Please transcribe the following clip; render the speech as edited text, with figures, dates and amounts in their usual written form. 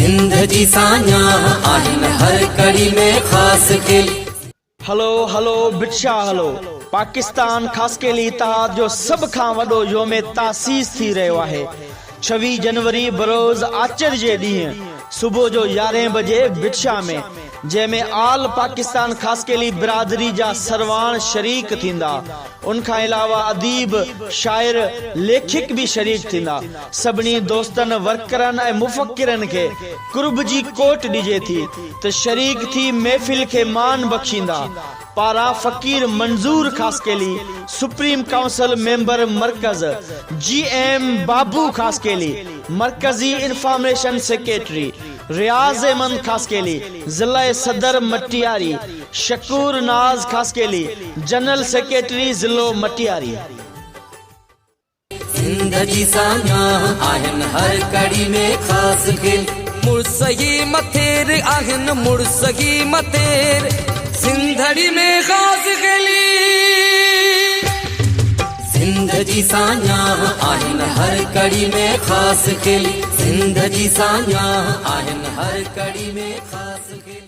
सिंध जी सान्या आहिन हर कड़ी में खास खेल। हलो हलो बिट्शा हलो। पाकिस्तान खास के लिए इत्तेहाद जो सब खां वडो योम तासीस थी रहो है। 26 जनवरी बरोज़ आचर जे ॾींहुं सुबह जो 11 बजे बिट्शा में जंहिंमें आल पाकिस्तान खास के लिए बिरादरी जा सरवान शरीक थींदा। उनखां अलावा अदीब शायर लेखक भी शरीक थींदा। सभिनी दोस्तनि वर्करनि ऐं मुफ़क्किरनि खे कुर्ब जी कोट ॾिजे थी त शरीक थी महफ़िल खे मान बख़्शींदा। पारा फ़कीर मंजूर खास के लिए सुप्रीम काउंसिल मेंबर मरकज GM बाबू खास के लिए मरकजी इंफॉर्मेशन सेक्रेटरी रियाज अहमद खास के लिए जिला सदर मटियारी शकूर नाज खास के लिए जनरल सेक्रेटरी जिलो मटियारी। सिंध जी सान्या आहिन हर कड़ी में खास खेल। मुर्सगी मथेर आहिन मुर्सगी मथेर सिंधड़ी में खास खेली। सिंध जी सान्या आहिन हर कड़ी में खास खेल। सिंध जी सान्या आहिन हर कड़ी में खास खेल।